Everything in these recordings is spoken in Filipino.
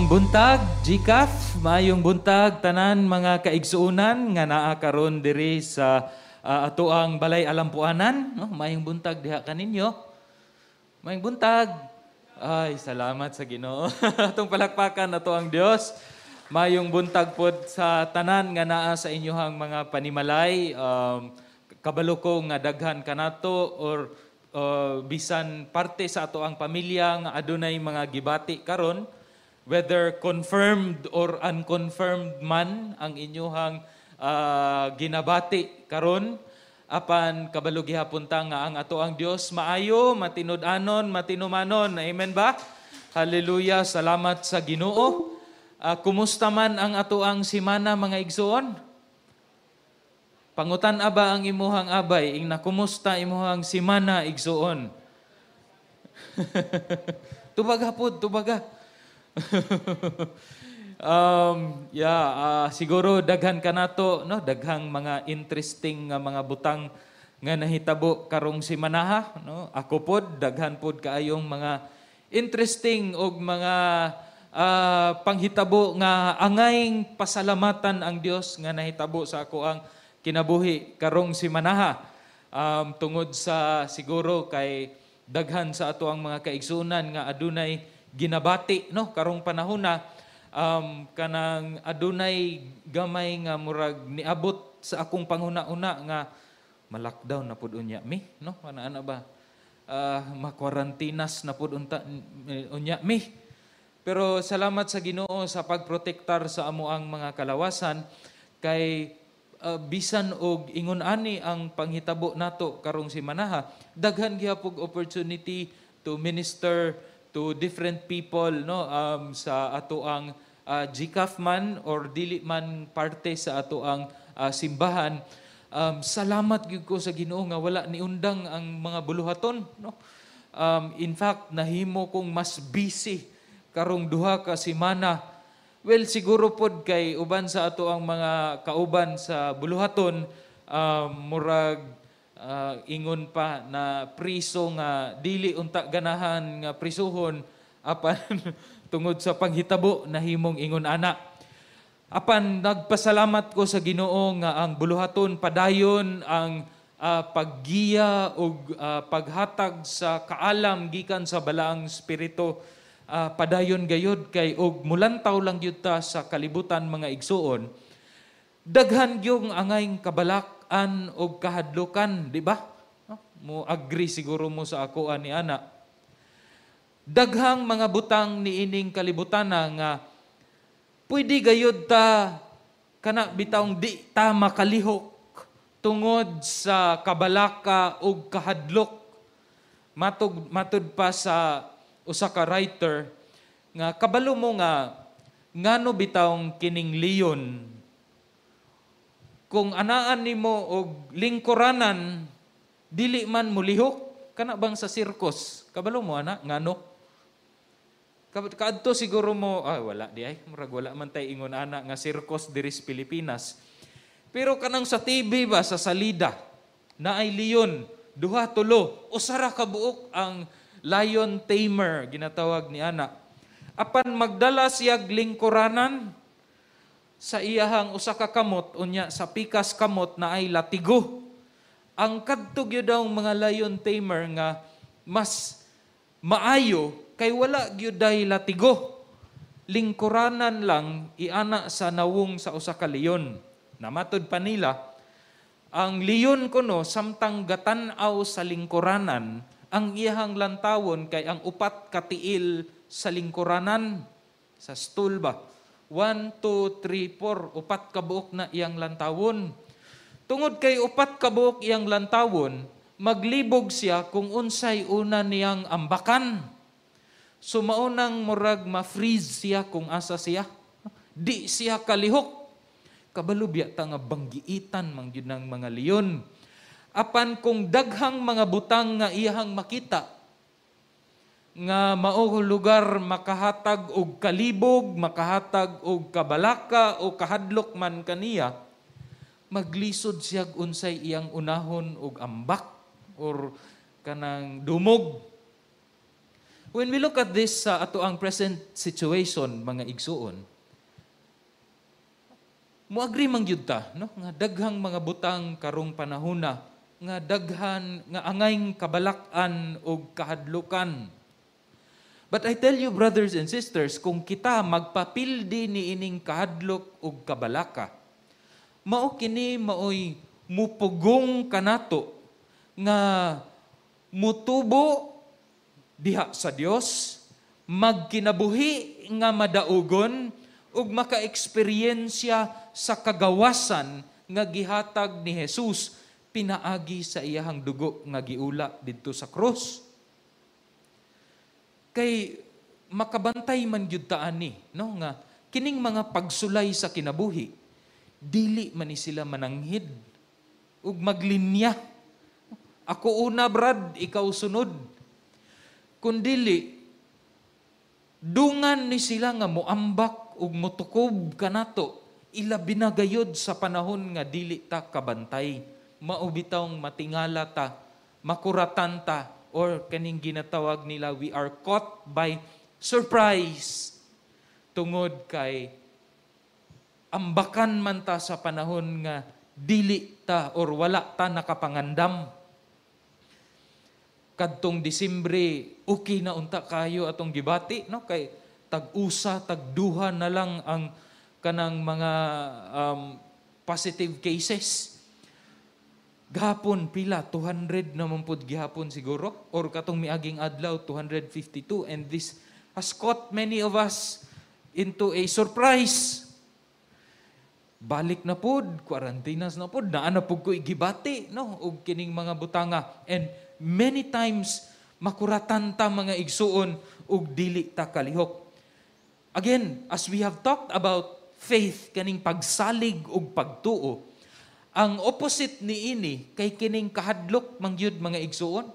Maayong buntag, GCAF, maayong buntag, tanan mga kaigsuunan nga naa karon diri sa atoang balay alampuanan. No? Maayong buntag diha kaninyo. Maayong buntag. Ay, salamat sa Ginoo. Atong palakpakan ato ang Dios. Maayong buntag pod sa tanan nga naa sa inyohang mga panimalay. Kabalo ko nga daghan kanato or bisan parte sa ato ang pamilya nga adunay mga gibati karon, whether confirmed or unconfirmed man ang inyuhang ginabati karon, apan kabalo gihapon ta nga ang ato ang Dios maayo, matinud-anon, matinumanon. Amen ba? Hallelujah, salamat sa Ginoo. Kumusta man ang ato ang simana mga igsoon? Pangutan aba ang imuhang abay, ing nakumusta imuhang simana igsoon? Tubaga pod, tubaga. Siguro daghan ka nato, no? Daghang mga interesting nga mga butang nga nahitabo karong simanaha, no? Ako pod daghan pod kaayong mga interesting og mga panghitabo nga angayng pasalamatan ang Dios nga nahitabo sa ako ang kinabuhi karong simanaha. Tungod sa siguro kay daghan sa ato ang mga kaigsunan nga adunay ginabati, no, karong panahon na kanang adunay gamay nga murag niabot sa akong panguna-una nga ma-lockdown na pud unya mi, no, ana ba, makwarantinas na pud unya mi. Pero salamat sa Ginoo sa pagprotektar sa amo ang mga kalawasan kay bisan og ingon ani ang panghitabo nato karong simanaha, daghan gyapon opportunity to minister to different people, no, sa ato ang GCAF man or dili man parte sa ato ang simbahan. Salamat gyud ko sa Ginoo nga wala niundang ang mga buluhaton, no. In fact, nahimo kong mas busy karong duha ka semana. Well, siguro pod kay uban sa ato ang mga kauban sa buluhaton, murag ingon pa na priso nga dili unta ganahan nga prisuhon apan tungod sa panghitabo nahimong ingon ana. Apan nagpasalamat ko sa Ginoo nga ang buluhaton padayon ang paggiya o paghatag sa kaalam gikan sa balaang espiritu. Padayon gayod kay og mulantaw lang gyud ta sa kalibutan mga igsuon. Daghan gyung angayng kabalak-an o kahadlukan, di ba? Mo agree siguro mo sa ako ani ana. Daghang mga butang niining kalibutan nga pwede gayud ta kana bitawng di ta makalihok tungod sa kabalaka o kahadlok. Matud pa sa usa ka writer nga kabalo mo nga ngano bitawng kining leon kung anaan nimo og lingkuranan dili man mulihok kana bang sa circus, kabalo mo ana ngano kadto siguro mo wala di ay murag wala man tay ingon ana nga circus diri sa Pilipinas, pero kanang sa TV ba sa salida na ay leon duha tulo usara ka buok ang lion tamer ginatawag ni ana. Apan magdala siyag lingkuranan sa iyahang usa ka kamot unya sa pikas kamot na ay latigo. Ang kadto gyud daw mga lion tamer nga mas maayo kay wala gyud day latigo. Lingkuranan lang iana sa nawong sa usa ka leon. Namatod pa nila ang leon kuno samtang gatan-aw sa lingkuranan ang iyahang lantawon kay ang upat ka tiil sa lingkuranan sa stool ba. 1, 2, 3, 4, upat ka buok na iyang lantawon. Tungod kay upat ka buok iyang lantawon, maglibog siya kung unsay una niyang ambakan. Sumaunang murag ma-freeze siya kung asa siya. Di siya kalihok. Kabalubya ta nga banggiitan man gyud ng mga leon. Apan kung daghang mga butang nga iyahang makita, nga mao lugar makahatag og kalibog, makahatag og kabalaka o kahadlok man kaniya, maglisod siya unsay iyang unahon og ambak or kanang dumog. When we look at this sa ato ang present situation, mga igsuon, moagri man gyud ta, no? Nga daghang mga butang karong panahona, nga daghan nga angayng kabalak-an og kahadlukan. But I tell you, brothers and sisters, kung kita magpapildi ni ining kahadlok ug kabalaka, mao kini maoy mupugong kanato nga mutubo diha sa Dios, magkinabuhi nga madaugon ug maka-eksperyensya sa kagawasan nga gihatag ni Jesus pinaagi sa iyahang dugo nga giula didto sa krus. Kay makabantay man gyud ta ani, no, nga kining mga pagsulay sa kinabuhi dili man ni sila mananghid ug maglinya. Ako una, brad, ikaw sunod. Kundili dungan ni sila nga moambak ug motukob kanato, ila binagayod sa panahon nga dili ta kabantay. Mao bitawng matingala ta, makuratan ta, or kaning ginatawag nila, we are caught by surprise. Tungod kay ambakan man ta sa panahon nga dili ta or wala ta nakapangandam. Kadtong Disyembre, okay na unta kayo atong gibati, no? Kay tag-usa, tagduha na lang ang kanang mga positive cases. Gahapon pila 200 naman pud gihapon siguro, or katong miaging adlaw 252, and this has caught many of us into a surprise. Balik na pud, quarantinas na pud, naa na pud ko igibati, no, og kining mga butanga, and many times makuratan ta mga igsuon ug dili ta kalihok. Again, as we have talked about faith, kaning pagsalig ug pagtuo, ang opposite ni ini kay kining kahadlok mangyud mga igsuon,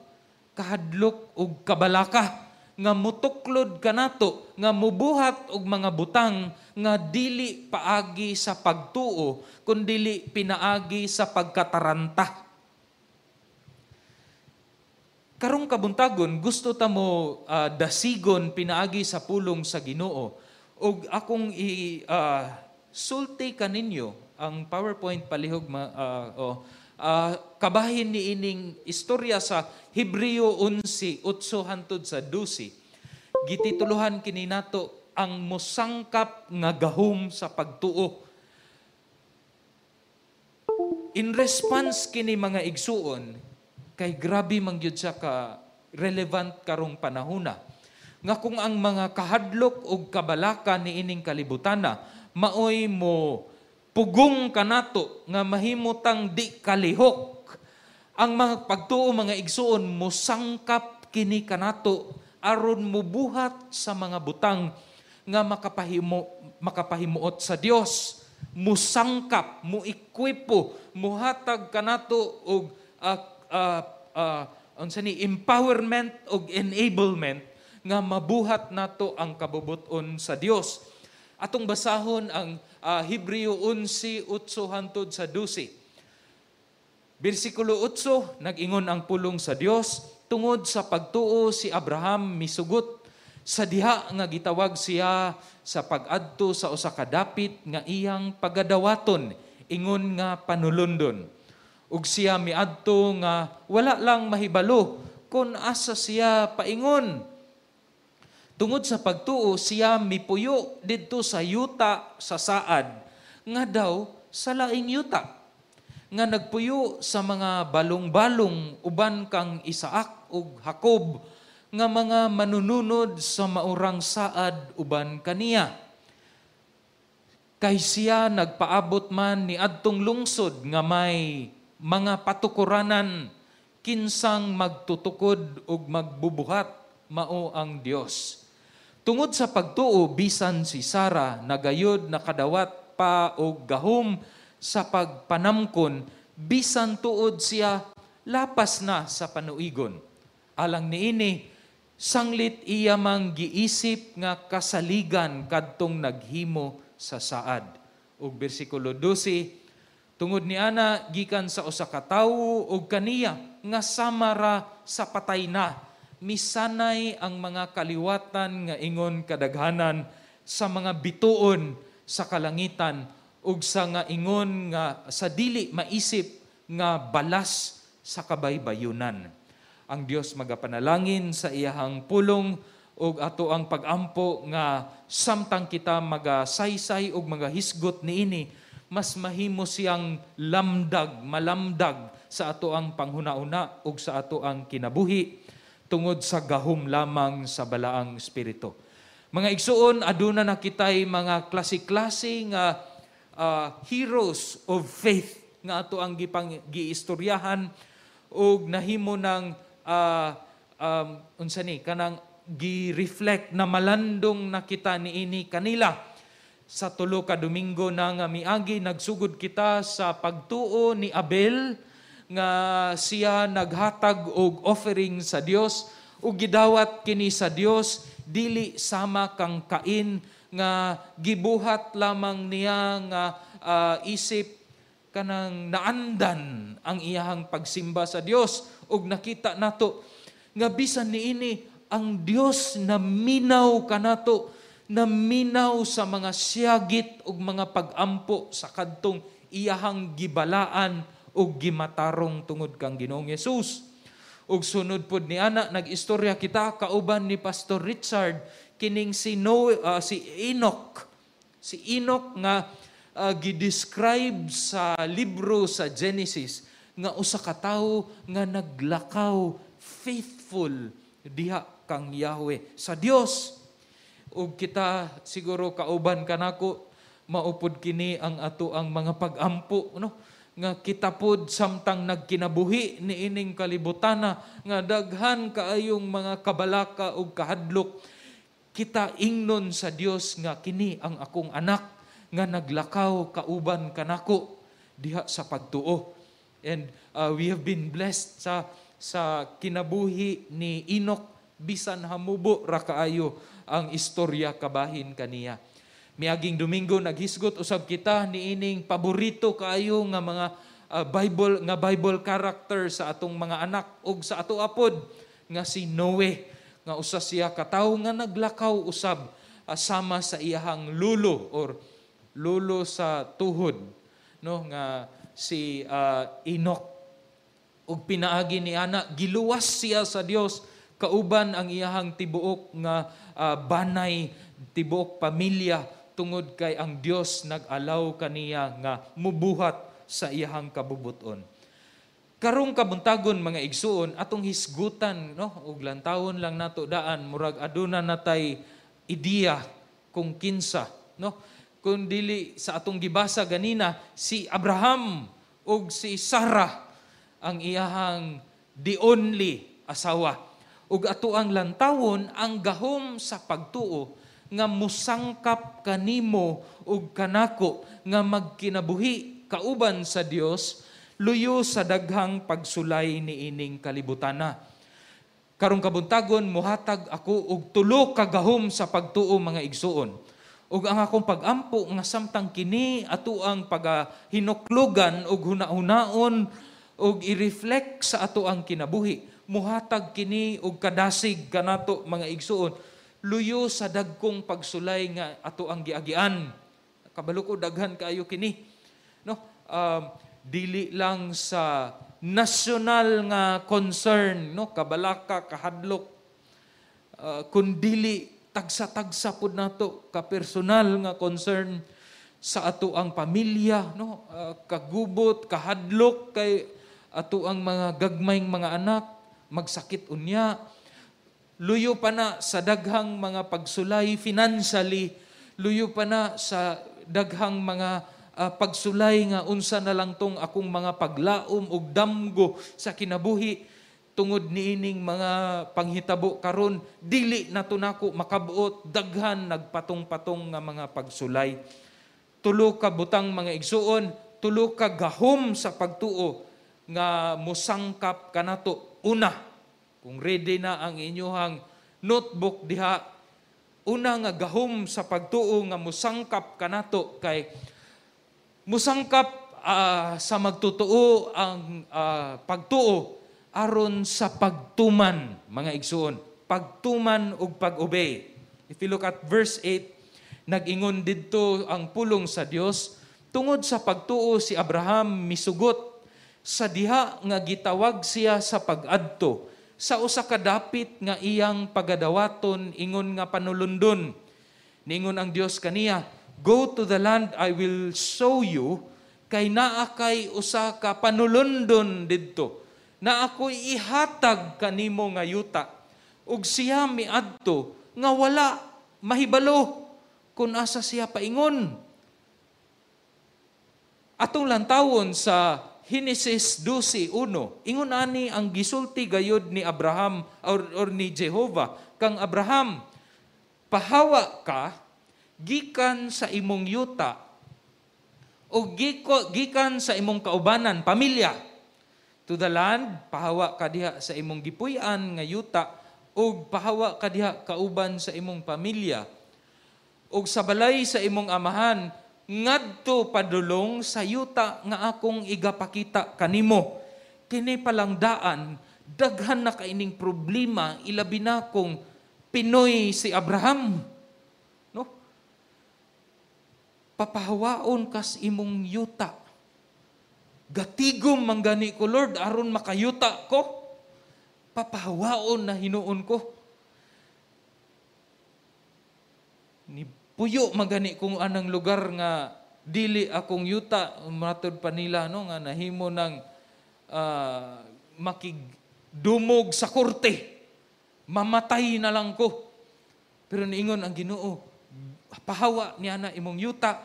kahadlok ug kabalaka nga mutuklod kanato, nga mubuhat og mga butang nga dili paagi sa pagtuo kundi pinaagi sa pagkataranta. Karong kabuntagon gusto ta mo dasigon pinaagi sa pulong sa Ginoo, ug akong sulti kaninyo ang PowerPoint palihog kabahin ni ining istorya sa Hebreo 11:8 hangtod sa 12. Gitituluhan kini nato ang mosangkap nga gahom sa pagtuo. In response kini mga igsuon, kay grabe man gyud siya ka relevant karong panahona, nga kung ang mga kahadlok ug kabalaka ni ining kalibutana maoy mo pugong kanato nga mahimutang di kalihok, ang mga pagtuo mga igsuon mosangkap kini kanato aron mubuhat sa mga butang nga makapahimuot sa Dios, musangkap, muikwipo, muhatag kanato og empowerment og enablement nga mabuhat nato ang kabubuton sa Dios. Atong basahon ang Hebreo 11:8 hangtod sa 12. Bersikulo 8, nag-ingon ang pulong sa Dios, tungod sa pagtuo si Abraham misugot sa diha nga gitawag siya sa pag-adto sa usa ka dapit nga iyang pagadawaton, ingon nga panulundon. Ug siya miadto nga wala lang mahibalo kung asa siya paingon. Tungod sa pagtuo siya mipuyo didto sa yuta sa saad, nga daw sa laing yuta, nga nagpuyo sa mga balong-balong uban kang Isaak ug Jacob, nga mga manununod sa maurang saad uban kaniya. Kay siya nagpaabot man ni adtong lungsod nga may mga patukuranan, kinsang magtutukod ug magbubuhat, mao ang Dios. Tungod sa pagtuo, bisan si Sarah nagayod nakadawat pa og gahom sa pagpanamkon, bisan tuod siya lapas na sa panuigon. Alang niini, sanglit iya mang giisip nga kasaligan kadtong naghimo sa saad. Ug bersikulo 12, tungod ni ana gikan sa usa ka tawo ug kaniya nga samara sa patay na, misanay ang mga kaliwatan nga ingon kadaghanan sa mga bituon sa kalangitan ug sa nga ingon nga sa dili maisip nga balas sa kabaybayunan. Ang Dios magapanalangin sa iyahang pulong ug ato ang pag-ampo nga samtang kita magasaysay ug magahisgot niini, mas mahimo siyang malamdag sa ato ang panghuna-una ug sa ato ang kinabuhi tungod sa gahom lamang sa balaang espiritu. Mga igsuon, aduna na kitay mga klase-klase nga heroes of faith nga ato ang giistoryahan ug nahimo ng kanang gi-reflect na malandong na kita niini kanila. Sa tulo ka Domingo na nga miagi nagsugod kita sa pagtuo ni Abel nga siya naghatag og offering sa Dios ug gidawat kini sa Dios dili sama kang Cain nga gibuhat lamang niya nga isip kanang naandan ang iyahang pagsimba sa Dios ug nakita nato nga bisan niini ang Dios na minaw kanato, na minaw sa mga siyagit ug mga pag-ampo sa kadtong iyahang gibalaan ug gimatarong tungod kang Ginoong Hesus. Ug sunod pod ni ana nag-istorya kita kauban ni Pastor Richard kining si Enoch. Si Enoch nga gidescribe sa libro sa Genesis nga usa ka tawo nga naglakaw, faithful diha kang Yahweh sa Dios. Ug kita siguro kauban kanako maupod kini ang ato ang mga pag-ampo nga kita pod samtang nagkinabuhi niining kalibutana nga daghan kaayong mga kabalaka ug kahadlok, kita ingnon sa Dios nga kini ang akong anak nga naglakaw kauban kanako diha sa pagtuo. And we have been blessed sa kinabuhi ni Enoch, bisan hamubo ra kaayo ang istorya kabahin kaniya. Miaging Domingo naghisgot usab kita niining paborito kaayo nga mga Bible character sa atong mga anak ug sa ato apod nga si Noe, nga usa siya ka tawo nga naglakaw usab sama sa iyahang lulo sa tuhod nga si Enoch. Ug pinaagi ni ana giluwas siya sa Dios kauban ang iyahang tibuok nga banay, tibuok pamilya tungod kay ang Dios nag-allow kaniya nga mubuhat sa iyahang kabubuton. Karong kabuntagon mga igsuon atong hisgutan ug lantawon lang nato daan murag aduna natay ideya kung kinsa kung dili sa atong gibasa ganina si Abraham ug si Sarah ang iyahang the only asawa. Ug ato ang lantawon ang gahom sa pagtuo nga musangkap kanimo ug kanako nga magkinabuhi kauban sa Dios luyo sa daghang pagsulay niining kalibutana. Karong kabuntagon muhatag ako og tulo ka gahom sa pagtuo mga igsuon. Ug ang akong pag-ampo nga samtang kini ato ang pagahinuklogan ug hunahunaon ug i-reflect sa ato ang kinabuhi. Muhatag kini og kadasig kanato mga igsuon luyo sa dagkong pagsulay nga ato ang giagian. Kabalo ko daghan kaayo kini. Dili lang sa national nga concern, kabalaka, kahadlok, kundili tagsa-tagsa pud nato ka personal nga concern sa ato ang pamilya, kagubot, kahadlok kay ato ang mga gagmayng mga anak, magsakit unya. Luyo pa na sa daghang mga pagsulay financially, luyo pa na sa daghang mga pagsulay nga unsa na lang tong akong mga paglaom ug damgo sa kinabuhi tungod niining mga panghitabo karon, dili na to nako makabuot, daghan nagpatong-patong nga mga pagsulay. Tulo ka butang mga igsuon, tulo ka gahom sa pagtuo nga musangkap kanato. Una, kung ready na ang inyong notebook diha, una nga gahom sa pagtuo nga musangkap kanato kay musangkap sa magtutuo ang pagtuo aron sa pagtuman, mga igsoon, pagtuman ug pag-obey. If you look at verse 8, nag-ingon didto ang pulong sa Dios, tungod sa pagtuo si Abraham misugot sa diha nga gitawag siya sa pag-adto sa usa ka dapit nga iyang pagadawaton ingon nga panulundon. Niingon ang Dios kaniya, "Go to the land I will show you, kay naa kay usa ka panulundon didto, na ako'y ihatag kanimo nga yuta, ug siya miadto nga wala mahibalo kung asa siya paingon." Atong lantawon sa Genesis 12:1, ingon ani ang gisulti gayod ni Abraham or ni Jehovah kang Abraham, "Pahawa ka gikan sa imong yuta o gikan sa imong kaubanan, pamilya, to the land, pahawa ka diha sa imong gipuy-an nga yuta, o pahawa ka diha kauban sa imong pamilya, o sa balay sa imong amahan, ngadto padulong sa yuta nga akong igapakita kanimo." Kini palang daan, daghan na kaining problema, ilabi na kung Pinoy si Abraham. No? Papahawaon kas imong yuta. Gatigom manggani ko, Lord, aron makayuta ko. Papahawaon na hinuon ko. Ni puyo magani kung anang lugar nga dili akong yuta, matod pa nila no nga nahimo ng makigdumog sa korte, mamatay na lang ko. Pero niingon ang Ginoo, pahawa ni ana imong yuta,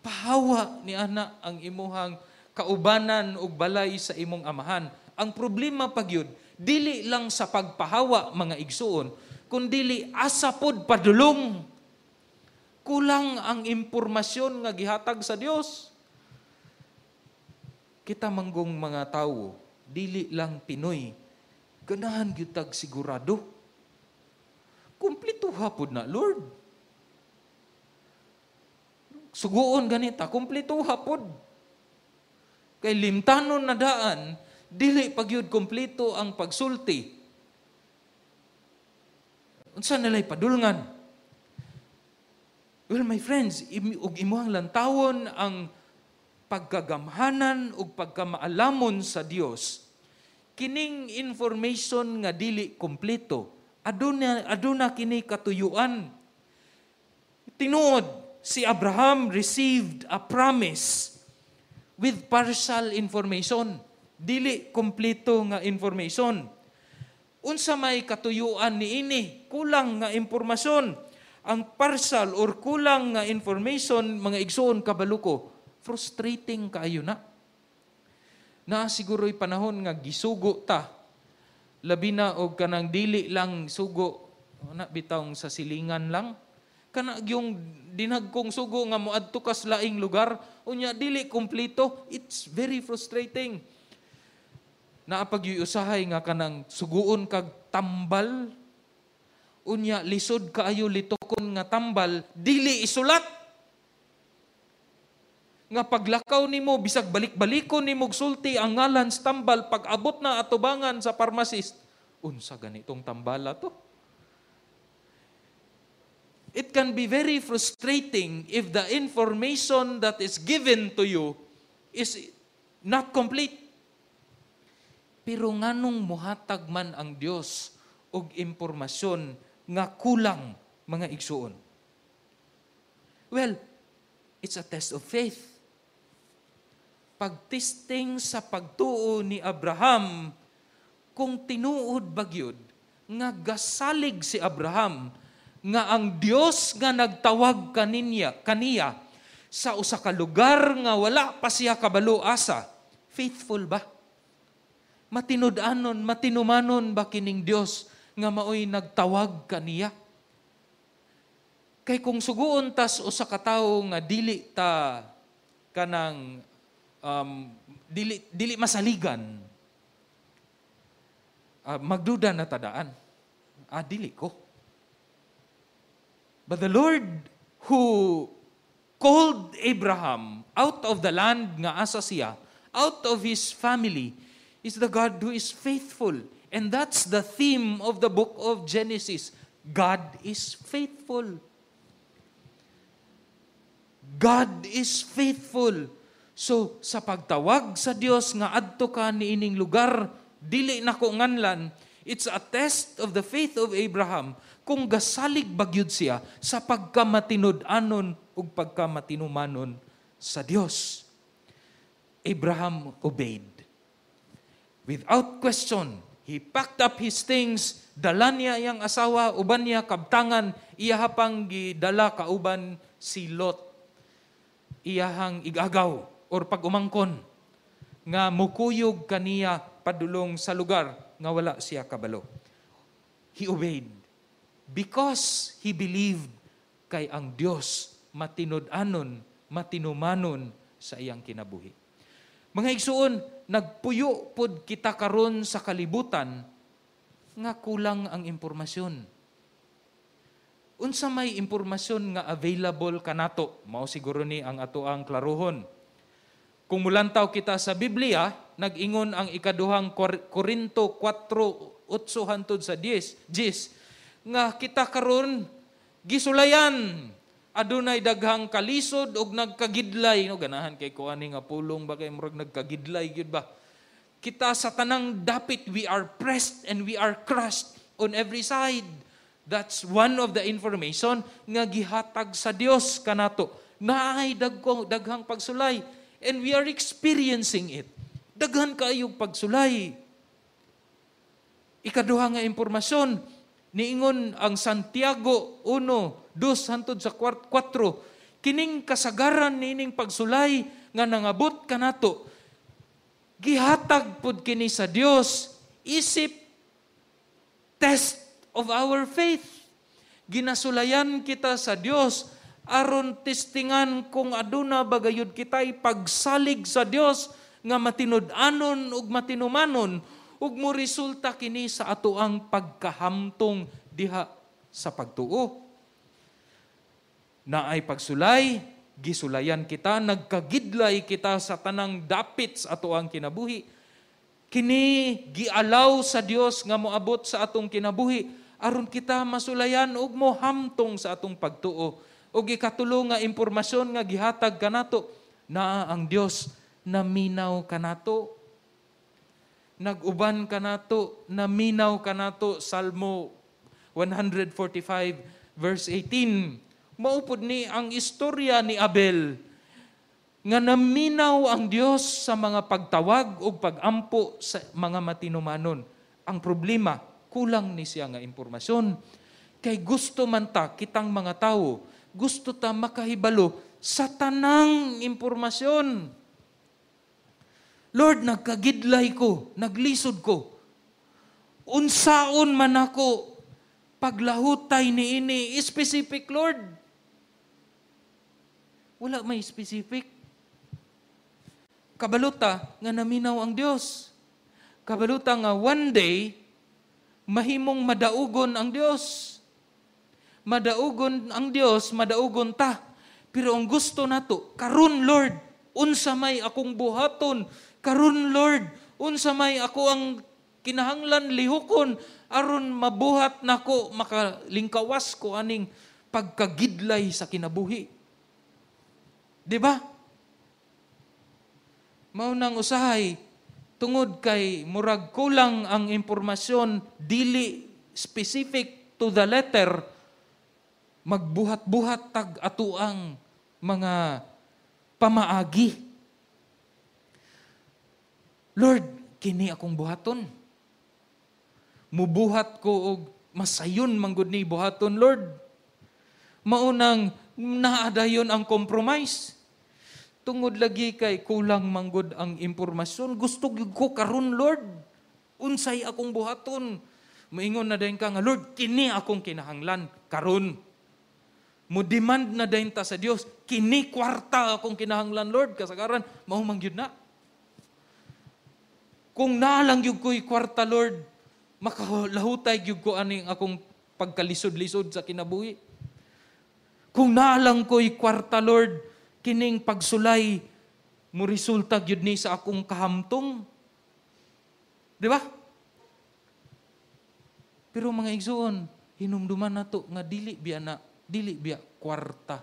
pahawa ni ana ang imuhang kaubanan ug balay sa imong amahan. Ang problema pagyud dili lang sa pagpahawa, mga igsuon, kundi asa pod padulong. Kulang ang impormasyon nga gihatag sa Dios. Kita manggong mga tao, dili lang Pinoy, ganahan gyud tag sigurado. Kumpleto hapod na, Lord. Suguon ganita, kumpleto hapod. Kay limtanon na daan, dili pagyud kumpleto ang pagsulti. Unsa nalay padulngan? Well, my friends, ug imuhang lantawon ang pagkagamhanan ug pagkamaalamon sa Dios. Kining information nga dili kompleto, aduna kini katuyuan. Tinuod, si Abraham received a promise with partial information. Dili kompleto nga information. Unsa may katuyuan niini? Kulang nga impormasyon. Ang partial or kulang nga information, mga igsoon kabaluko, frustrating kaayo na. Na siguro'y panahon nga gisugo ta. Labi na og kanang dili lang sugo, na bitawng sa silingan lang. Kana yung dinagkong sugo nga moadto kas laing lugar, unya dili kompleto, it's very frustrating. Naapag usahay nga kanang suguon kag tambal, unya lisod kaayo litokon nga tambal, dili isulat. Nga paglakaw nimo bisag balik-balikon nimo sulti ang ngalan sa tambal, pag abot na atubangan sa pharmacist, unsa ganitong tambala to? It can be very frustrating if the information that is given to you is not complete. Pero nganong muhatag man ang Dios og impormasyon nga kulang, mga igsuon? Well, it's a test of faith. Pagtesting sa pagtuo ni Abraham, kung tinuod bagyod, nga gasalig si Abraham, nga ang Dios nga nagtawag kaniya sa usa ka lugar nga wala pa siya kabalo asa, faithful ba? Matinud-anon, matinumanon ba kining Dios nga maoy nagtawag kaniya? Kay kung suguon tas usa ka tawo nga dili ta kanang dili masaligan, magduda na tadaan, dili ko. But the Lord who called Abraham out of the land nga asa siya, out of his family, is the God who is faithful. And that's the theme of the book of Genesis. God is faithful. God is faithful. So, sa pagtawag sa Dios nga adto ka niining lugar, dili nako nganlan, it's a test of the faith of Abraham kung gasalig bagyud siya sa pagkamatinud-anon ug pagkamatinumanon sa Dios. Abraham obeyed. Without question, he packed up his things, dala niya iyang asawa, uban niya kabtangan, iyahapang gidala kauban si Lot. Iyahang igagaw or pag-umangkon nga mukuyog kaniya padulong sa lugar nga wala siya kabalo. He obeyed because he believed kay ang Dios matinud-anon, matinumanon sa iyang kinabuhi. Mga igsuon, nagpuyo pod kita karon sa kalibutan nga kulang ang impormasyon. Unsa may impormasyon nga available kanato, mao siguro ni ang atoang klaruhon. Kung mulantaw kita sa Biblia, nag-ingon ang ikaduhang Korinto 4:8 hangtod sa 10 nga kita karon gisulayan adunay daghang kalisod og nagkagidlay, no, ganahan kay kuani nga pulong ba kay murag nagkagidlay gyud ba. Kita sa tanang dapit, we are pressed and we are crushed on every side. That's one of the information nga gihatag sa Dios kanato. Naay daghang pagsulay and we are experiencing it. Daghan kaayong pagsulay. Ikaduha nga impormasyon, niingon ang Santiago 1:2 hangtod sa 4, kining kasagaran nining pagsulay nga nangabot kanato, gihatag pud kini sa Dios isip test of our faith. Ginasulayan kita sa Dios aron testingan kung aduna bagayod kitay pagsalig sa Dios nga matinud-anon ug matinumanon ug mo resulta kini sa atoang pagkahamtong diha sa pagtuo. Naay pagsulay, gisulayan kita, nagkagidlay kita sa tanang dapit sa atoang kinabuhi. Kini gialaw sa Dios nga moabot sa atong kinabuhi aron kita masulayan ug mohamtong sa atong pagtuo. Ug ikatulo nga impormasyon nga gihatag kanato, naa ang Dios naminaw kanato. Nag-uban kanato, naminaw kanato. Salmo 145 verse 18. Maupod ni ang istorya ni Abel nga naminaw ang Dios sa mga pagtawag o pagampo sa mga matinumanon. Ang problema, kulang ni siya nga impormasyon. Kay gusto man ta, kitang mga tao, gusto ta makahibalo sa tanang impormasyon. Lord, nagkagidlay ko, naglisod ko. Unsaon man ako, paglahutay ni ini, specific, Lord. Wala may specific. Kabaluta nga naminaw ang Dios. Kabaluta nga one day, mahimong madaugon ang Dios. Madaugon ang Dios, madaugon ta. Pero ang gusto nato, karon Lord, unsa may akong buhaton. Karon Lord, unsa may ako ang kinahanglan lihukon aron mabuhat nako, makalingkawas ko aning pagkagidlay sa kinabuhi. Di ba? Maunang usahay, tungod kay murag kulang ang impormasyon, dili specific to the letter, magbuhat-buhat tag atuang mga pamaagi. Lord, kini akong buhaton. Mubuhat ko og masayon manggod ni buhaton, Lord. Maunang naadayon ang compromise. Tungod lagi kay kulang manggod ang impormasyon. Gusto ko karon, Lord. Unsay akong buhaton. Moingon na dayon ka nga, Lord, kini akong kinahanglan karon. Mo demand na dayon ta sa Dios, kini kwarta akong kinahanglan, Lord. Kasagaran mao man gyud na. Kung nalang gyud ko'y kwarta, Lord, makalahutay gyud ko aning akong pagkalisod-lisod sa kinabuhi. Kung nalang ko'y kwarta, Lord, kining pagsulay mo resulta gyud ni sa akong kahamtong. Di ba? Pero mga igsoon, hinumduman na to nga dili biya kwarta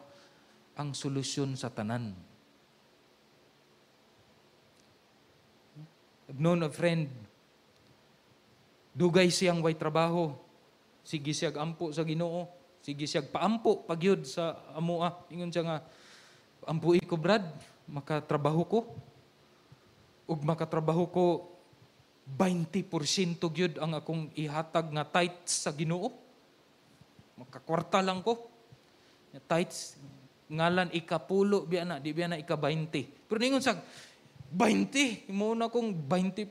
ang solusyon sa tanan. I've known a friend, dugay siyang way trabaho, sige siyag ampo sa Ginoo, sige siyag paampo pagyud sa amoa. Ingon siya nga, ampui ko brad, makatrabaho ko. Ug makatrabaho ko 20% gyud ang akong ihatag nga tithes sa Ginoo. Makakwarta lang ko. Tithes ngalan ikapulo biya na, di biya na ika-20. Pero ningon sa 20, imo na kong 20%.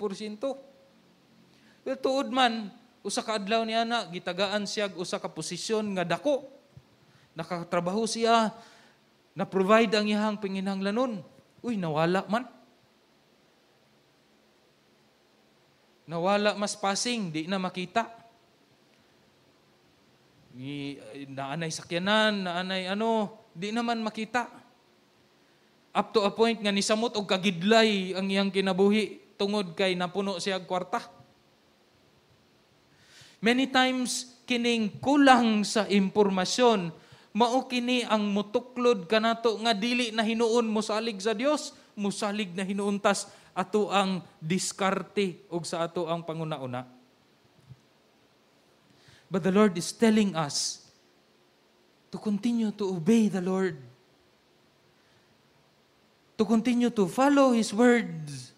Pero tuod man, usa ka adlaw niya na gitagaan siya usa ka posisyon nga dako. Nakatrabaho siya, na-provide ang iyang panginahanglanon. Uy, nawala man. Nawala mas passing, di na makita. Naanay sakyanan, naanay di naman makita. Up to a point nga nisamot og kagidlay ang iyang kinabuhi tungod kay napuno siya og kwarta. Many times kining kulang sa impormasyon, mao kini ang mutuklod kanato nga dili na hinuon mosalig sa Dios, mosalig na hinuuntas ato ang diskarte og sa ato ang panguna-una. But the Lord is telling us to continue to obey the Lord. To continue to follow His words.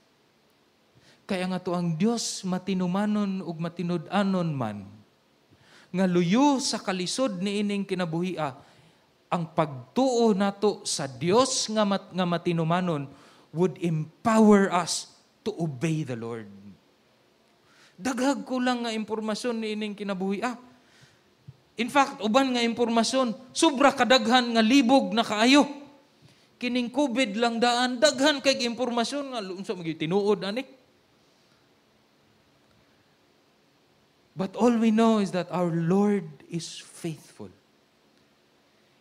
Kaya nga to ang Dios matinumanon ug matinud-anon man. Nga luyo sa kalisod ni ining kinabuhia, ang pagtuo nato sa Dios nga matinumanon would empower us to obey the Lord. Daghag ko lang nga impormasyon ni ining kinabuhi. In fact, uban nga impormasyon, sobra kadaghan nga libog na kaayo. Kining COVID lang daan, daghan kay impormasyon nga unsa maging tinuod ani. But all we know is that our Lord is faithful.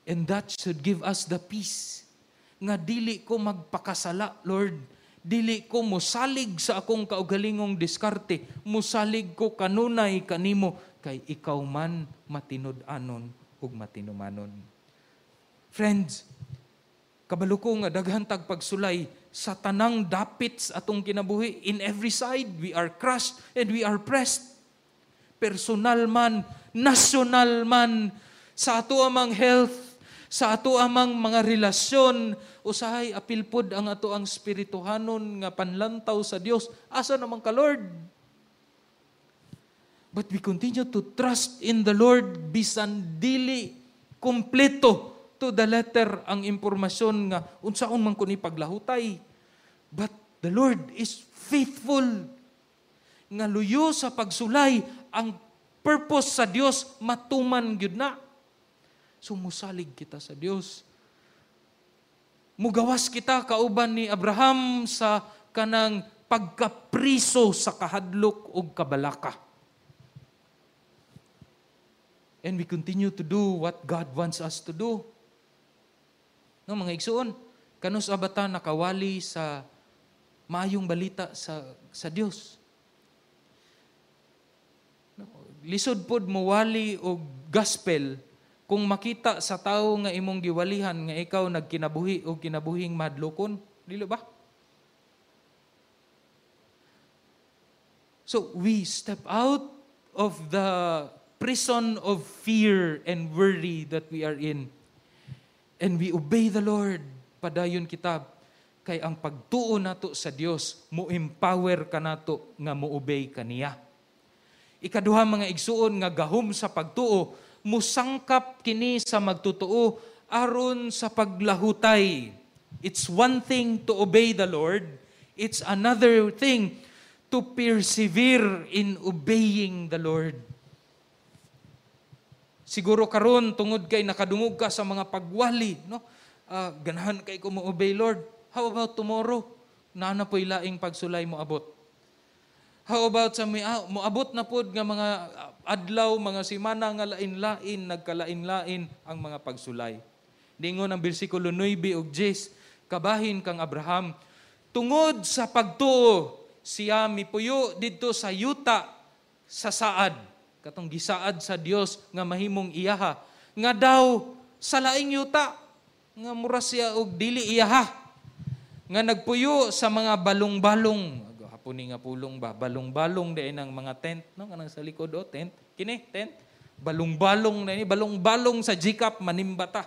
And that should give us the peace nga dili ko magpakasala, Lord. Dili ko mosalig sa akong kaugalingong diskarte. Mosalig ko kanunay kanimo kay ikaw man matinud-anon ug matinumanon. Friends, kabalo ko nga daghan tag pagsulay sa tanang dapit sa atong kinabuhi. In every side, we are crushed and we are pressed. Personal man, national man, sa ato amang health, sa ato amang mga relasyon, usahay apilpod ang ato ang spirituhanon nga panlantaw sa Dios. Asa naman ka, Lord? But we continue to trust in the Lord bisan dili kompleto to the letter ang impormasyon nga unsaon man kuni paglahutay. But the Lord is faithful. Nga luyo sa pagsulay, ang purpose sa Dios matuman gyud na. Sumusalig kita sa Dios. Mugawas kita kauban ni Abraham sa kanang pagkapriso sa kahadlok ug kabalaka. And we continue to do what God wants us to do. No, mga igsoon, kanus abata nakawali sa maayong balita sa Dios. Lisod pod mo wali og gospel kung makita sa tao nga imong giwalihan nga ikaw nagkinabuhi o kinabuhing madlokon, dili ba? So we step out of the prison of fear and worry that we are in and we obey the Lord. Padayon kita kay ang pagtuo nato sa Dios mo empower ka nato nga mo-obey kaniya. Ikaduha mga igsuon nga gahom sa pagtuo, musangkap kini sa magtutuo aron sa paglahutay. It's one thing to obey the Lord. It's another thing to persevere in obeying the Lord. Siguro karon tungod kay nakadungog ka sa mga pagwali, no? Ganahan kay ko mo-obey, Lord. How about tomorrow? Nana po'y laing pagsulay mo abot. How about sa moabot na pod nga mga adlaw, mga simana nga lain-lain, nagkalain-lain ang mga pagsulay. Dingon ang bersikulo 9 ug 10, kabahin kang Abraham, tungod sa pagtuo, siya mipuyo didto sa yuta sa saad. Katong gisaad sa Dios nga mahimong iyaha. Nga daw sa laing yuta nga mura siya og dili iyaha. Nga nagpuyo sa mga balong-balong. Hapon nga pulong ba? Balong-balong din ang mga tent. No? Kanang sa likod o, tent. Kini, tent. Balong-balong na ini. Balong-balong sa jikap, manimbata.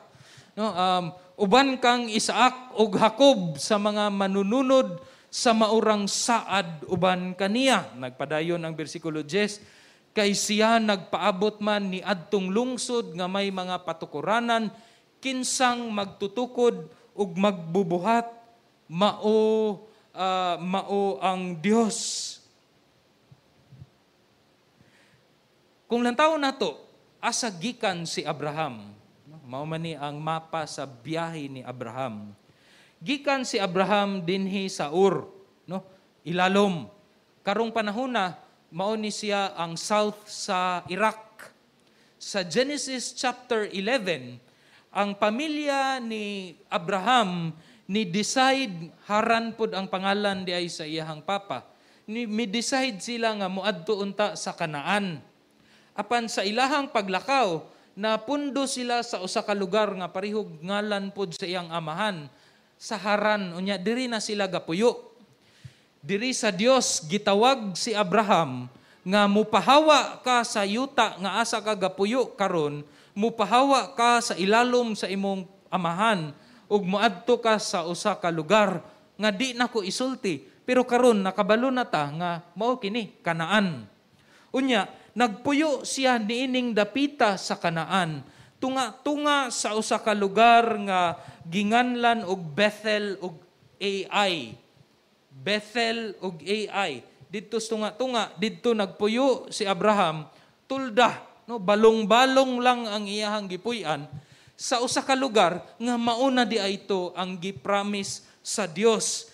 No? Uban kang Isaak o Jacob sa mga manununod sa maurang saad uban kaniya. Nagpadayon ang bersikulo 10. Kay siya nagpaabot man ni adtong lungsod nga may mga patukuranan, kinsang magtutukod ug magbubuhat, mao ang Dios. Kung lantaw nato, asa gikan si Abraham. Mao man ni ang mapa sa biyahe ni Abraham. Gikan si Abraham dinhi sa Ur, no? Ilalom. Karong panahon na mao ni siya ang south sa Iraq. Sa Genesis chapter 11, ang pamilya ni Abraham ni decide Haran pud ang pangalan di ay sa iyahang papa. Ni decide sila nga moadto unta sa Kanaan. Apan sa ilahang paglakaw, napundo sila sa usa ka lugar nga parihog ngalan pud sa iyang amahan, sa Haran. Unya diri na sila gapuyo. Diri sa Dios gitawag si Abraham nga mupahawa ka sa yuta nga asa ka gapuyo karon, mupahawa ka sa ilalom sa imong amahan ug moadto ka sa usa ka lugar nga di nako isulti, pero karon nakabalo na ta nga mao kini Kanaan. Unya nagpuyo siya niining dapita sa Kanaan, tunga sa usa ka lugar nga ginganlan og Bethel ug Ai. Bethel ug Ai. Didto tunga didto nagpuyo si Abraham, tulda, no, balong-balong lang ang iyahang gipuy-an sa usa ka lugar nga mauna di ay ito ang gipromise sa Dios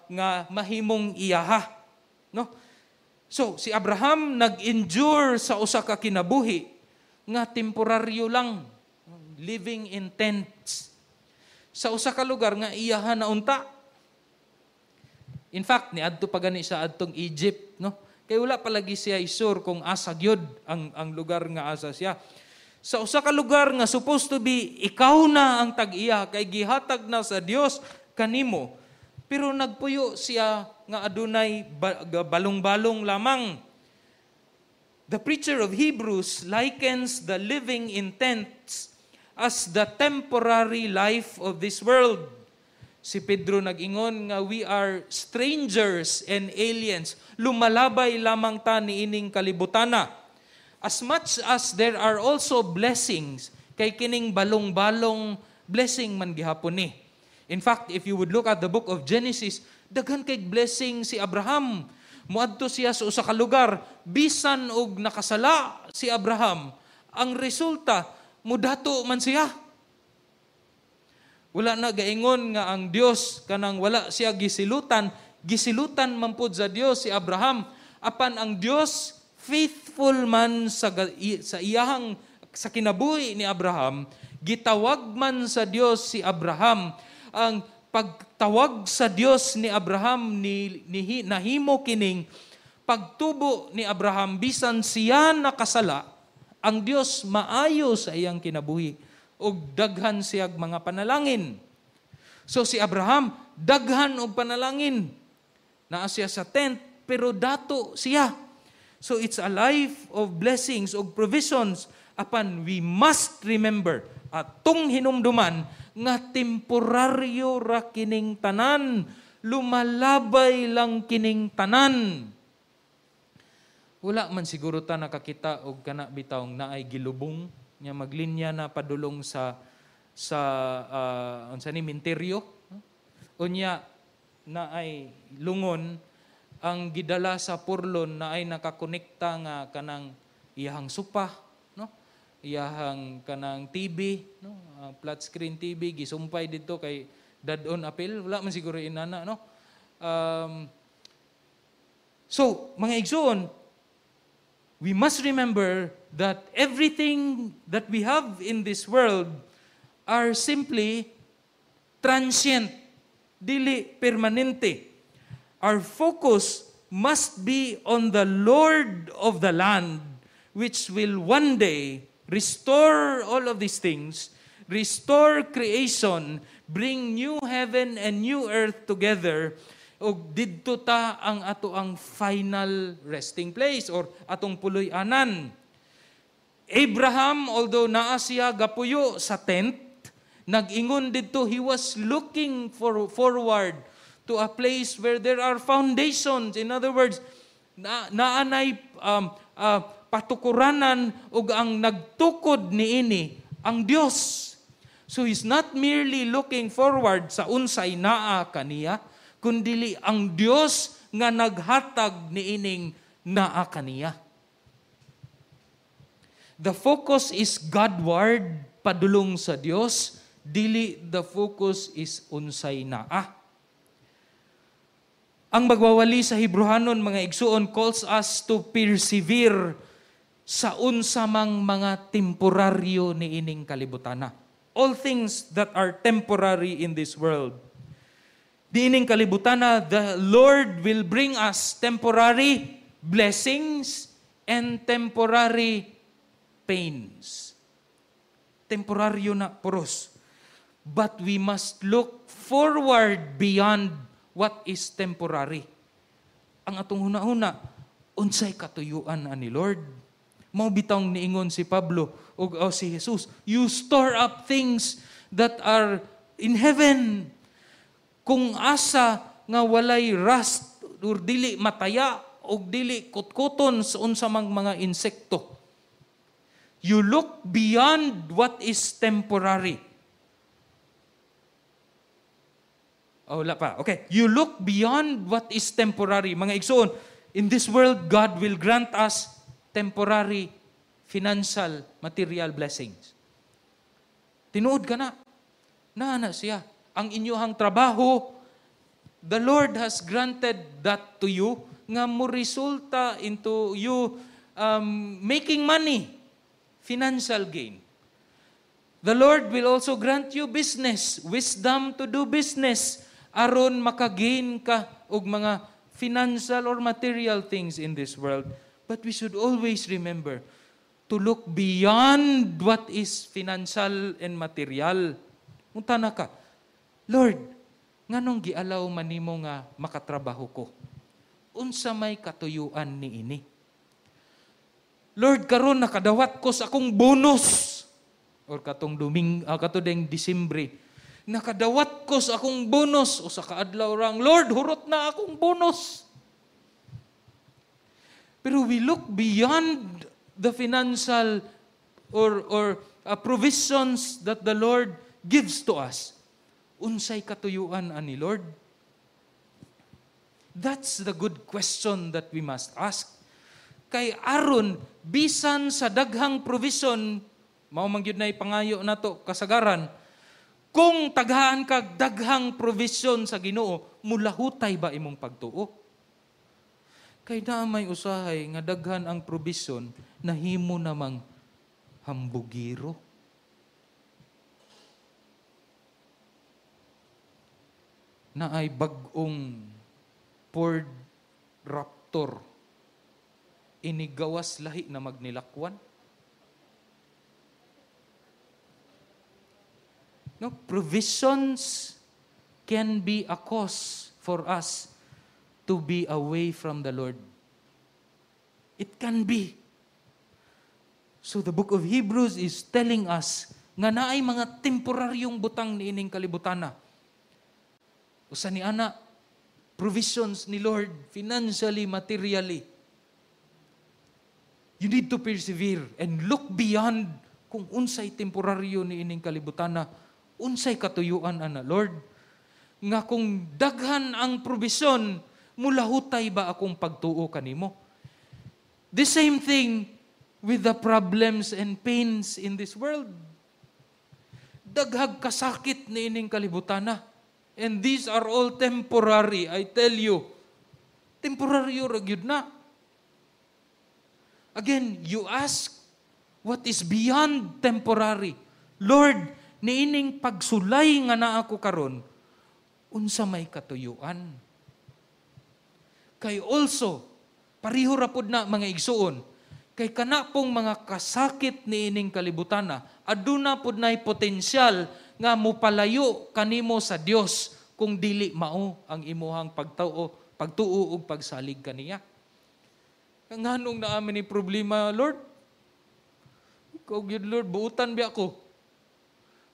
nga mahimong iyaha, no? So si Abraham nag-endure sa usa ka kinabuhi nga temporaryo lang, living in tents sa usa ka lugar nga iyaha na unta. In fact, niadto pa gani sa adtong Egypt, no? Kay wala palagi siya isur kung asa gyud ang lugar nga asa siya. Sa usa ka lugar nga supposed to be ikaw na ang tag-iya kay gihatag na sa Dios kanimo. Pero nagpuyo siya nga adunay balong-balong lamang. The preacher of Hebrews likens the living in tents as the temporary life of this world. Si Pedro nag-ingon nga we are strangers and aliens. Lumalabay lamang ta niining kalibutana. As much as there are also blessings, kay kining balong-balong blessing man gihapon ni. In fact, if you would look at the book of Genesis, daghan kay blessing si Abraham. Muadto siya sa usa ka lugar, bisan og nakasala si Abraham, ang resulta mudato man siya. Wala na gaingon nga ang Dios kanang wala siya gisilutan man pud sa Dios si Abraham. Apan ang Dios faithful man sa iyahang sa kinabuhi ni Abraham, gitawag man sa Dios si Abraham. Ang pagtawag sa Dios ni Abraham nahimo kining pagtubo ni Abraham bisan siya nakasala, ang Dios maayo sa iyang kinabuhi ug daghan siyag mga panalangin. So si Abraham daghan og panalangin. Naa siya sa tent pero dato siya. So it's a life of blessings og provisions. Apan we must remember atong hinumduman nga temporaryo ra kining tanan, lumalabay lang kining tanan. Wala man siguro ta nakakita og kana bitawng naay gilubong nya maglinya na padulong sa unsa ni minteryo. Unya naay lungon ang gidala sa purlon na ay nakakonekta nga kanang iyahang supa, no? Iyahang kanang TV, no? Flat screen TV gisumpay dito kay dadon apil, wala man siguro inana, no? So, mga igsoon, we must remember that everything that we have in this world are simply transient, dili permanente. our focus must be on the Lord of the land, which will one day restore all of these things, restore creation, bring new heaven and new earth together, ug didto ta ang ato ang final resting place or atong puloy-anan. Abraham, although naa siya gapuyo sa tent, nag-ingon didto, he was looking forward to a place where there are foundations. In other words, naanay patukuranan ug ang nagtukod niini ang Dios. So he's not merely looking forward sa unsay naa kaniya, kundi ang Dios nga naghatag niining naa kaniya. The focus is Godward, padulong sa Dios, dili the focus is unsay naa. Ang magwawali sa Hebrehanon, mga igsuon, calls us to persevere sa unsamang mga temporaryo niining kalibutana. All things that are temporary in this world. Niining kalibutana, the Lord will bring us temporary blessings and temporary pains. Temporaryo na puros. But we must look forward beyond what is temporary. Ang atong huna-huna, unsay katuyuan ani Lord. Mao bitawng niingon si Pablo o si Jesus, you store up things that are in heaven. Kung asa nga walay rust or dili mataya o dili kutkuton sa unsamang mga insekto. You look beyond what is temporary. Oh, wala pa. Okay. You look beyond what is temporary. Mga igsoon, in this world, God will grant us temporary financial, material blessings. Tinuod ka na. Na siya. Ang inyong trabaho, the Lord has granted that to you, nga mo resulta into you making money, financial gain. The Lord will also grant you business, wisdom to do business, aron makagain ka og mga financial or material things in this world. But we should always remember to look beyond what is financial and material. Unta na ka, Lord, nganong gialaw man nimo nga makatrabaho ko? Unsa may katuyuan niini? Lord, karon nakadawat ko sa akong bonus or katudeng Disyembre. Nakadawat ko sa akong bonus o sa kaadlaw rang, Lord, hurot na akong bonus. Pero we look beyond the financial or provisions that the Lord gives to us. Unsay katuyuan ani Lord? That's the good question that we must ask. Kay aron bisan sa daghang provision, mao man gyud nay pangayo nato kasagaran, kung taghaan kag daghang provision sa Ginoo, mulahutay ba imong pagtuo? Kay na may usahay nga daghan ang provision, nahimo namang hambugiro. Na ay bag-ong Ford Raptor, inigawas lahi na magnilakwan. No, provisions can be a cause for us to be away from the Lord. It can be. So the book of Hebrews is telling us nga naay mga temporaryong butang niining kalibutana. Usa ni ana, provisions ni Lord, financially, materially. You need to persevere and look beyond kung unsay temporaryo niining kalibutana, unsay katuyuan ana Lord. Nga kung daghan ang provision, mulahutay ba akong pagtuo kanimo? The same thing with the problems and pains in this world. Daghag kasakit niining kalibutana. And these are all temporary, I tell you. Temporaryo ra gyud na. Again, you ask what is beyond temporary. Lord, niining pagsulay nga naa ko karon, unsa may katuyuan? Kay also, pariho ra pud na mga igsuon, kay kana pong mga kasakit ni ining kalibutan na, aduna pud na'y potensyal nga mupalayo kanimo sa Dios kung dili mao ang imuhang pagtuo ug pagsalig kaniya. Nganong naamin ni problema, Lord? Ikaw gyud, Lord, buutan biya ako.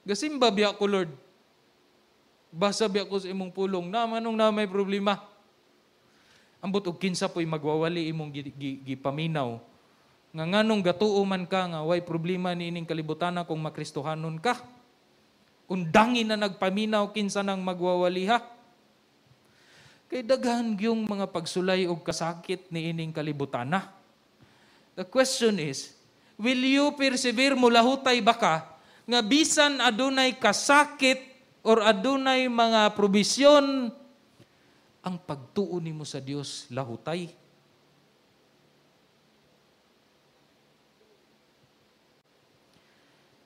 Gasimba biya ako, Lord. Basa biya ako sa imong pulong. Namanong na may problema. Ambot og kinsa po'y magwawali imong gipaminaw. Nga nganong gatuo man ka nga way problema ni ining kalibutana kung makristohanon ka. Undangin na nagpaminaw kinsa nang magwawaliha. Kay daghan yung mga pagsulay og kasakit ni ining kalibutana. The question is, will you persevere mulahutay baka nga bisan adunay kasakit or adunay mga probisyon, ang pagtuo nimo sa Dios lahutay?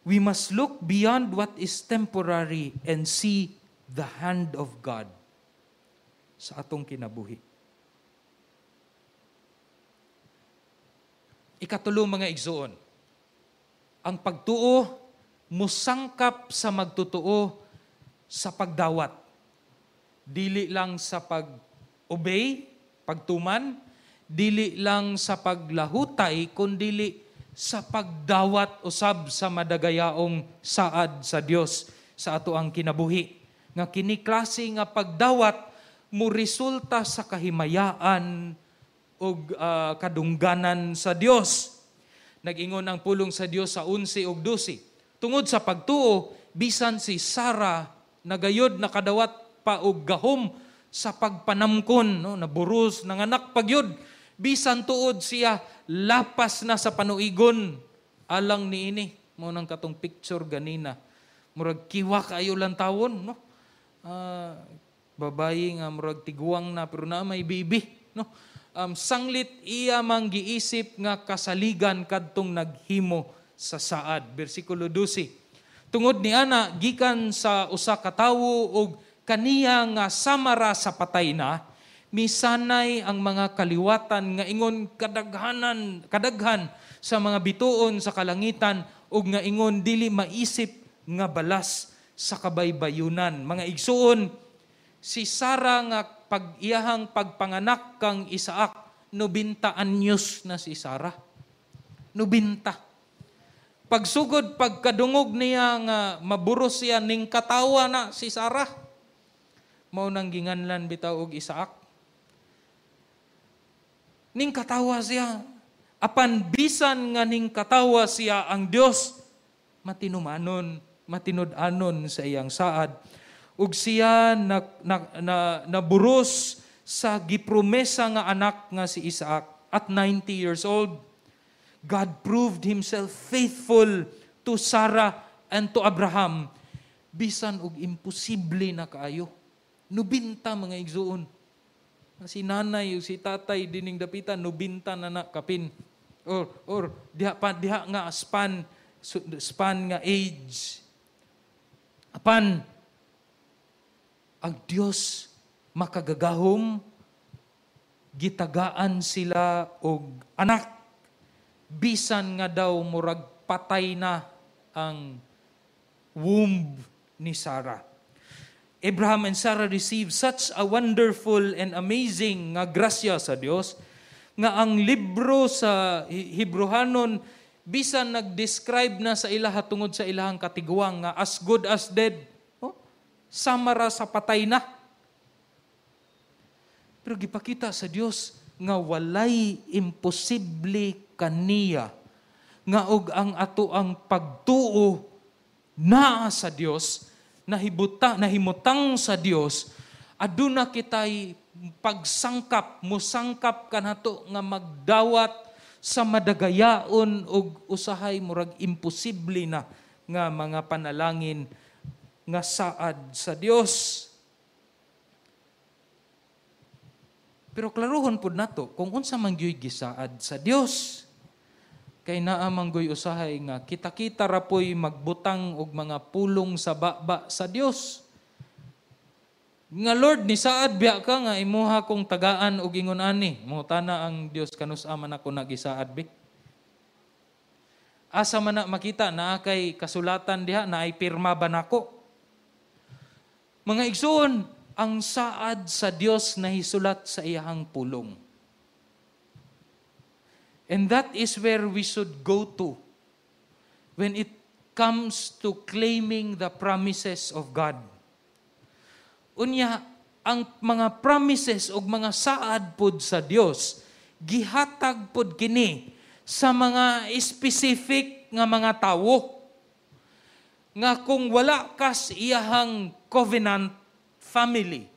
We must look beyond what is temporary and see the hand of God sa atong kinabuhi. Ikatulo mga igsoon, ang pagtuo musangkap sa magtutuo sa pagdawat. Dili lang sa pag-obey, pagtuman, dili lang sa paglahutay, kundi sa pagdawat usab sa madagayaong saad sa Dios sa ato ang kinabuhi. Nga kini klase nga pagdawat mo resulta sa kahimayaan o kadungganan sa Dios. Nag-ingon ang pulong sa Dios sa 11 ug 12. Tungod sa pagtuo, bisan si Sarah nagayod nakadawat pa og gahom sa pagpanamkon, no, naburos nanganak pagyud. Bisan tuod siya lapas na sa panuigon alang niini. Mo nang katong picture ganina. Murag kiwa kayo lang tawon, no? Babayi nga murag tiguang na pero na may baby, no? Sanglit iya mang giisip nga kasaligan kadtong naghimo sa saad. Bersikulo 12. Tungod ni ana gikan sa usa ka tawo og kaniya nga samara sa patay na, misanay ang mga kaliwatan nga ingon kadaghan sa mga bituon sa kalangitan ug nga ingon dili maisip nga balas sa kabaybayunan. Mga igsuon, si Sarah nga iyahang pagpanganak kang Isaac, 90 anyos na si Sarah. 90. Pagsugod pagkadungog niya nga maburos siya ning katawa na si Sarah. Mao nang ginganlan bitaw og Isaac. Ning katawa siya. Apan bisan nga ning katawa siya ang Dios, matinumanon, matinud-anon sa iyang saad. Ug siya naburos sa gipromesa nga anak nga si Isaac at 90 years old. God proved Himself faithful to Sarah and to Abraham. Bisan og imposible na kaayo. 90 mga igsuon. Si nanay o si tatay dining dapitan, 90 na kapin. Or diha nga span nga age. Apan, ang Dios makagagahom, gitagaan sila og anak. Bisan nga daw murag patay na ang womb ni Sarah. Abraham and Sarah received such a wonderful and amazing nga grasya sa Dios nga ang libro sa Hebrehanon bisan nag-describe na sa ilaha tungod sa ilahang katiguang nga as good as dead. Oh, samara sa patay na. Pero gipakita sa Dios nga walay imposible kaniya nga og ang ato ang pagtuo naa sa Dios, nahimutang sa Dios, aduna kitay musangkap kanato nga magdawat sa madagayaon og usahay murag imposible na nga mga panalangin nga saad sa Dios. Pero klaruhon pud nato kung unsa man gyud gisaad sa Dios. Kay naa man gyud usahay nga kita-kita ra poy magbutang og mga pulong sa baba sa Dios. Nga Lord, ni saad biya ka nga imuha kong tagaan o gingon ani. Mutana ang Dios kanus man ako nagisaad bi. Asa man na makita na kay kasulatan diha na ay pirma ba nako? Mga igsoon, ang saad sa Dios na hisulat sa iyahang pulong. And that is where we should go to when it comes to claiming the promises of God. Unya, ang mga promises o mga saad pod sa Dios, gihatag pod kini sa mga specific nga mga tawo. Nga kung wala kas iyahang covenant family,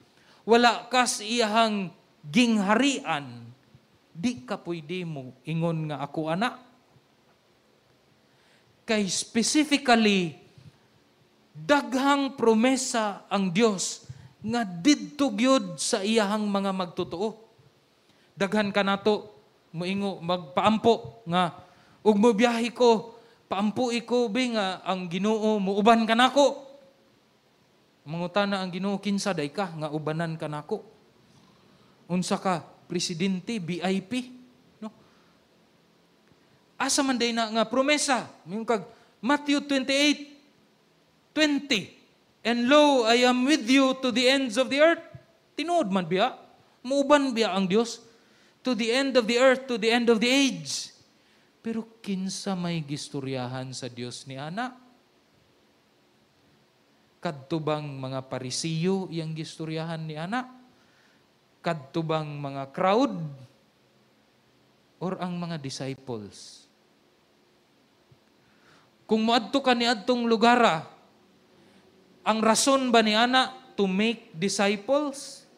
wala kas iyahang gingharian, di ka pwede mo ingon nga ako anak. Kay specifically, daghang promesa ang Dios nga didto gyud sa iyahang mga magtotoo. Daghan ka nato moingo magpaampo nga ug mo biyahe ko paampo ko bi nga ang Ginoo muuban ka nako. Mangutana ang Ginoo kinsa day ka nga ubanan ka nako. Unsa ka presidente VIP no? Asa man day na nga promesa ming kag Matthew 28:20 And lo, I am with you to the ends of the earth. Tinuod man biya. Muuban biya ang Dios. To the end of the earth, to the end of the age. Pero kinsa may gistoryahan sa Dios ni ana? Kadtubang mga parisiyo yang gistoryahan ni ana? Kadtubang mga crowd? Or ang mga disciples? Kung moadto ka ni adtong lugara, ang rason ba ni ana to make disciples?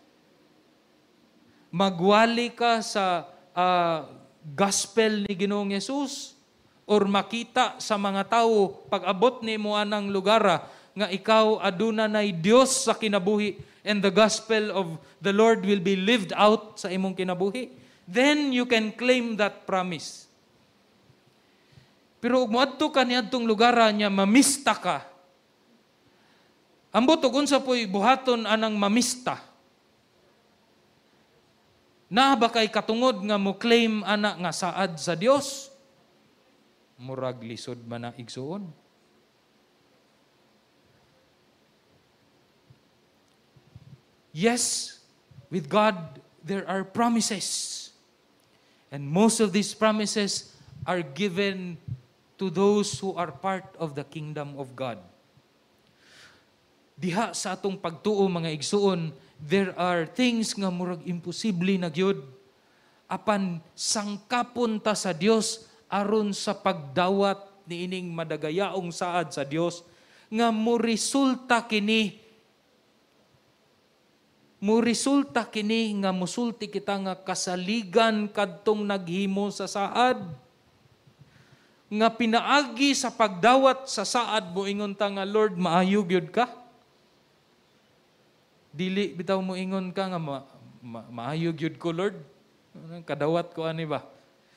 Magwali ka sa gospel ni Ginoong Yesus? Or makita sa mga tao pag-abot ni mo anang lugara nga ikaw aduna nay Dios sa kinabuhi and the gospel of the Lord will be lived out sa imong kinabuhi? Then you can claim that promise. Pero ug moadto ka ni adtong lugara nya mamista ka. Ambot ug unsa po'y buhaton anang mamista? Na ba kay katungod nga mo claim ana nga saad sa Dios? Murag lisod man na igsuon. Yes, with God there are promises. And most of these promises are given to those who are part of the kingdom of God. Diha sa atong pagtuo mga igsuon, there are things nga murag imposible na gyud apan sangkapon ta sa Dios aron sa pagdawat niining madagayaong saad sa Dios nga moresulta kini nga musulti kita nga kasaligan kadtong naghimo sa saad nga pinaagi sa pagdawat sa saad mo ingon ta nga Lord maayo gyud ka. Dili bitaw mo ingon ka nga maayog yun ko, Lord. Kadawat ko ani ba?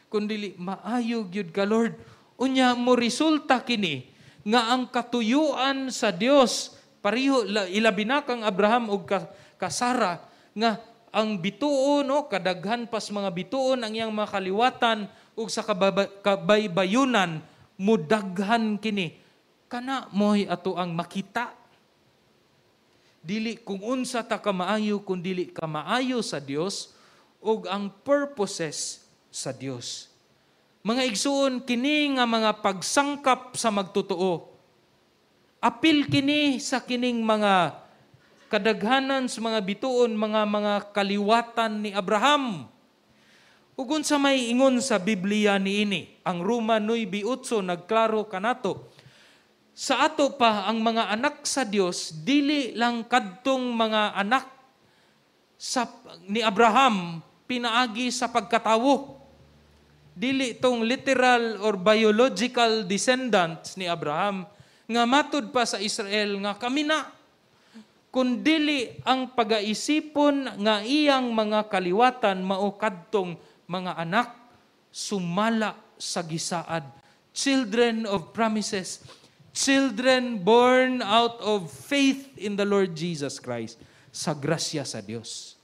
Kundili maayog yun ka, Lord. Unya mo resulta kini nga ang katuyuan sa Dios pareho ilabi na kang Abraham ug ka Sara nga ang bituon no kadaghan pas mga bituon ang iyang mga kaliwatan ug sa kabaybayunan mudaghan kini kana moy ato ang makita. Dili kung unsa ta ka maayo kung dili ka maayo sa Dios ug ang purposes sa Dios. Mga igsuon kini nga mga pagsangkap sa magtotoo. Apil kini sa kining mga kadaghanan sa mga bituon, mga kaliwatan ni Abraham. Ug unsa may ingon sa Biblia niini, ang Roma 9:8 nagklaro kanato. Sa ato pa ang mga anak sa Dios dili lang kadtong mga anak ni Abraham pinaagi sa pagkatawo. Dili tong literal or biological descendants ni Abraham nga matud pa sa Israel nga kami na, kundili ang pagaisipon nga iyang mga kaliwatan mao kadtong mga anak sumala sa gisaad, children of promises, children born out of faith in the Lord Jesus Christ. sa grasya sa Dios.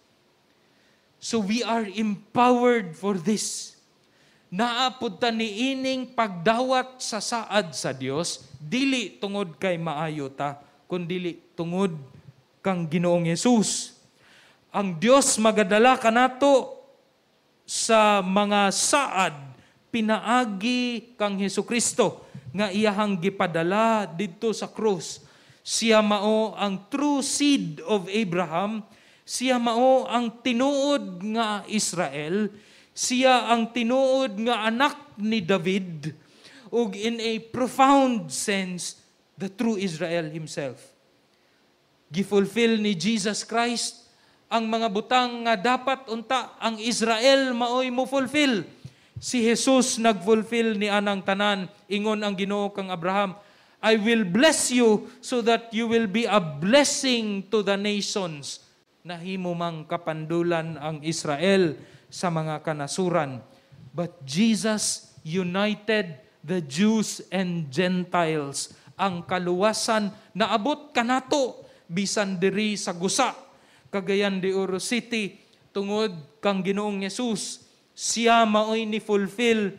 So we are empowered for this. Naapod ta ni ining pagdawat sa saad sa Dios, dili tungod kay maayo ta, kundi tungod kang Ginoong Hesus. Ang Dios magadala kanato sa mga saad pinaagi kang Hesukristo nga iyahang gipadala didto sa krus. Siya mao ang true seed of Abraham. Siya mao ang tinuod nga Israel. Siya ang tinuod nga anak ni David. Ug in a profound sense, the true Israel himself. Gifulfill ni Jesus Christ ang mga butang nga dapat unta ang Israel maoy mo fulfill. Si Jesus nagfulfill ni anang tanan. Ingon ang Ginoo kang Abraham, I will bless you so that you will be a blessing to the nations. Nahimo mang kapandulan ang Israel sa mga kanasuran. But Jesus united the Jews and Gentiles. Ang kaluwasan na abot kanato bisan diri sa Gusa, Cagayan de Oro City, tungod kang Ginoong Hesus. Siya maoy ni fulfill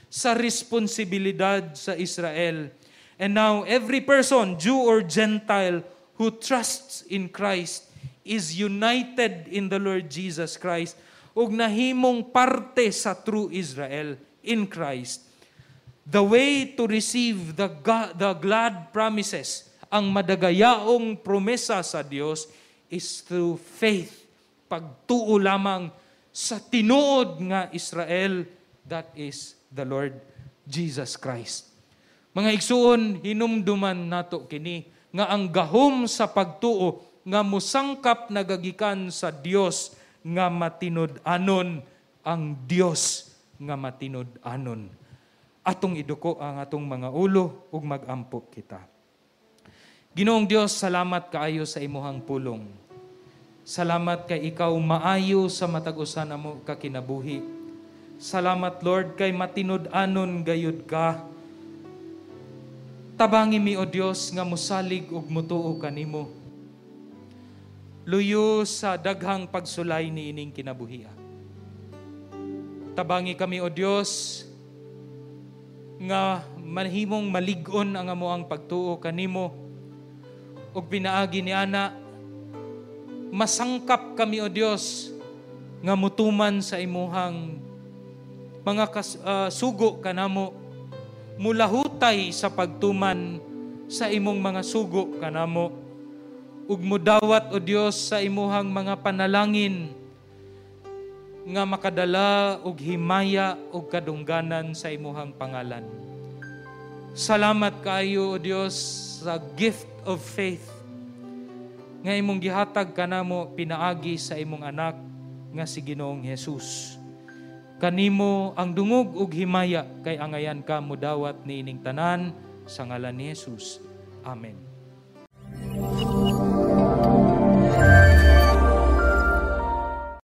sa responsibilidad sa Israel. And now, every person, Jew or Gentile, who trusts in Christ is united in the Lord Jesus Christ ug nahimong parte sa true Israel in Christ. The way to receive the glad promises, ang madagayaong promesa sa Dios, is through faith. Pagtuo lamang sa tinuod nga Israel, that is the Lord Jesus Christ. Mga igsuon, hinumduman nato kini nga ang gahom sa pagtuo nga musangkap nagagikan sa Dios nga matinud-anon, ang Dios nga matinud-anon. Atong iduko ang atong mga ulo ug mag-ampo kita. Ginoong Dios, salamat kaayo sa imuhang pulong. Salamat kay ikaw maayo sa matag-usan namo ka kinabuhi. Salamat Lord kay matinud-anon gayud ka. Tabangi mi o Dios nga musalig ug mutuo kanimo. Luyo sa daghang pagsulay ni ining kinabuhi. Tabangi kami o Dios nga manhimong malig-on ang amoang pagtuo kanimo ug pinaagi ni ana masangkap kami o Dios nga mutuman sa imuhang mga sugo kanamo, mulahutay sa pagtuman sa imong mga sugo kanamo, ug mudawat o Dios sa imuhang mga panalangin nga makadala og himaya ug kadungganan sa imuhang pangalan. Salamat kaayo o Dios sa gift of faith nga imong gihatag kanamo pinaagi sa imong anak nga si Ginoong Hesus. Kanimo ang dungog ug himaya kay angayan ka mudawat niining tanan sa ngalan ni Hesus. Amen.